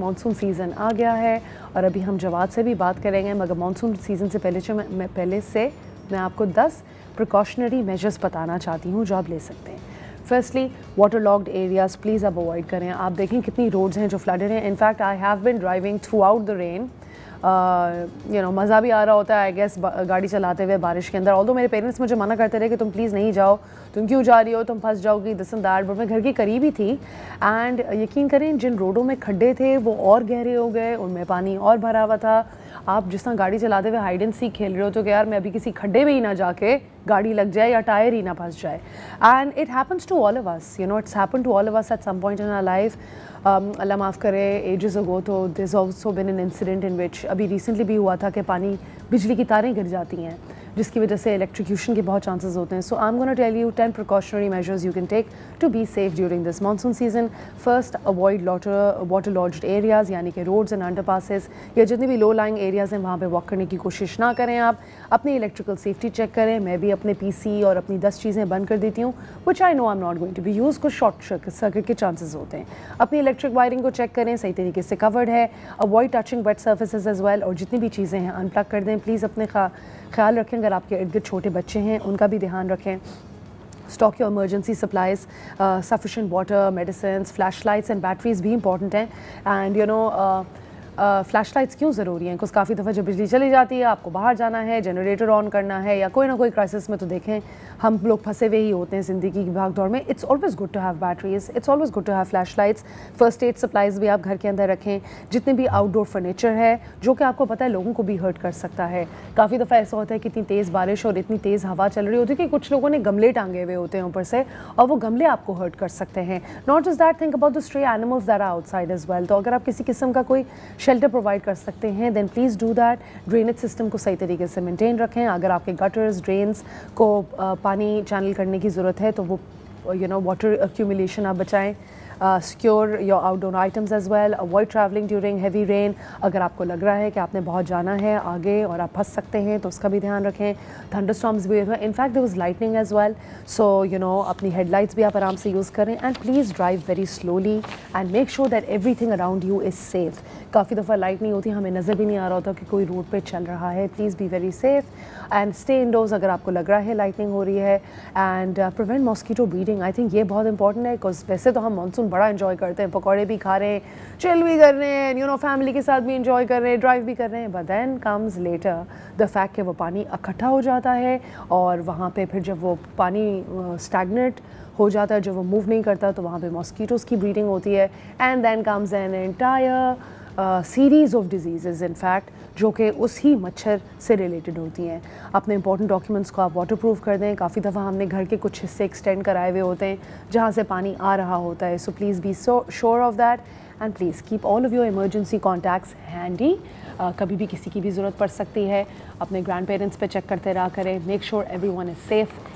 Monsoon season आ गया है और अभी हम जवाद से भी बात करेंगे, मगर मानसून सीज़न से पहले मैं आपको 10 प्रिकॉशनरी मेजर्स बताना चाहती हूँ जो आप ले सकते हैं। Firstly, water logged areas please आप अवॉइड करें। आप देखें कितनी रोड्स हैं जो फ्लडेड हैं। In fact I have been driving through out the rain. मज़ा भी आ रहा होता है आई गेस गाड़ी चलाते हुए बारिश के अंदर। ऑल्दो मेरे पेरेंट्स मुझे मना करते रहे कि तुम प्लीज़ नहीं जाओ, तुम क्यों जा रही हो, तुम फंस जाओगी, दिस एंड दैट, बट मैं घर के करीब ही थी। एंड यकीन करें, जिन रोडों में खड्डे थे वो और गहरे हो गए, उनमें पानी और भरा हुआ था। आप जिस तरह गाड़ी चलाते हुए हाइड एंड सीक खेल रहे हो तो कि यार मैं अभी किसी खड्डे में ही ना जाके गाड़ी लग जाए या टायर ही ना फंस जाए। And it happens to all of us, it's happen to all of us at some point in our life. Allah माफ़ करे, एजेस अगो तो this also been an incident in which अभी रिसेंटली भी हुआ था कि पानी, बिजली की तारें गिर जाती हैं जिसकी वजह से इलेक्ट्रिक्यूशन के बहुत चांसेस होते हैं। So I am gonna tell you 10 precautionary measures you can take to be safe during this monsoon season. First, avoid waterlogged areas, यानी कि रोड्स एंड अंडरपासेस या जितने भी लो लाइंग एरियाज़ हैं वहाँ पे वॉक करने की कोशिश ना करें। आप अपनी इलेक्ट्रिकल सेफ्टी चेक करें। मैं भी अपने PC और अपनी 10 चीज़ें बंद कर देती हूँ which I know I am not going to be use. कुछ शॉर्ट सर्किट के चांसेस होते हैं। अपनी इलेक्ट्रिक वायरिंग को चेक करें, सही तरीके से कवर्ड है। Avoid touching wet surfaces as well, और जितनी भी चीज़ें हैं अनप्लग कर दें। प्लीज़ अपने ख्याल रखें, अगर आपके इर्द गिर्द छोटे बच्चे हैं उनका भी ध्यान रखें। Stock your emergency supplies, sufficient water, medicine, flash lights and batteries भी इंपॉर्टेंट हैं। एंड फ्लैश लाइट्स क्यों ज़रूरी हैं? बिकॉज काफ़ी दफ़ा जब बिजली चली जाती है, आपको बाहर जाना है, जनरेटर ऑन करना है या कोई ना कोई क्राइसिस में, तो देखें हम लोग फंसे हुए ही होते हैं ज़िंदगी की भाग दौड़ में। It's always good to have batteries, it's always good to have flashlights. First aid supplies भी आप घर के अंदर रखें। जितने भी आउटडोर फर्नीचर है जो कि आपको पता है लोगों को भी हर्ट कर सकता है। काफ़ी दफ़ा ऐसा होता है कि इतनी तेज़ बारिश और इतनी तेज़ हवा चल रही होती है कि कुछ लोगों ने गमले टांगे हुए होते हैं ऊपर से, और वो गमले आपको हर्ट कर सकते हैं। Not just that, think about the stray animals that are outside as well. तो अगर आप किसी किस्म का कोई शेल्टर प्रोवाइड कर सकते हैं then please do that. Drainage system को सही तरीके से मेंटेन रखें। अगर आपके गटर्स, ड्रेन्स को पानी चैनल करने की ज़रूरत है तो वो वाटर एक्यूमुलेशन आप बचाएं। Secure your outdoor items as well. Avoid travelling during heavy rain. अगर आपको लग रहा है कि आपने बहुत जाना है आगे और आप फंस सकते हैं तो उसका भी ध्यान रखें। थंडरस्टॉर्म्स भी हुए, in fact there was lightning as well. So अपनी हेडलाइट्स भी आप आराम से यूज़ करें। And please drive very slowly and make sure that everything around you is safe. काफ़ी दफ़ा लाइट नहीं होती, हमें नज़र भी नहीं आ रहा होता कि कोई रोड पे चल रहा है। Please be very safe and stay endorse अगर आपको लग रहा है लाइटनिंग हो रही है। And prevent mosquito breeding, I think ये बहुत इंपॉर्टेंट है। बिकॉज वैसे तो हम मानसून बड़ा इंजॉय करते हैं, पकौड़े भी खा रहे हैं, चिल भी कर रहे हैं, फैमिली के साथ भी इंजॉय कर रहे हैं, ड्राइव भी कर रहे हैं, but then comes later the fact कि वो पानी इकट्ठा हो जाता है और वहाँ पे फिर जब वो पानी स्टैग्नेट हो जाता है, जब वो मूव नहीं करता, तो वहाँ पे मॉस्कीटोज़ की ब्रीडिंग होती है। And then comes an entire series of disease in fact जो कि उसी मच्छर से रिलेटेड होती हैं। अपने इंपॉर्टेंट डॉक्यूमेंट्स को आप वाटर प्रूफ कर दें। काफ़ी दफ़ा हमने घर के कुछ हिस्से एक्सटेंड कराए हुए होते हैं जहाँ से पानी आ रहा होता है। So please be sure of that and please keep all of your emergency contacts handy. कभी भी किसी की भी ज़रूरत पड़ सकती है। अपने ग्रैंड पेरेंट्स पे चेक करते रहा करें। Make sure everyone is safe.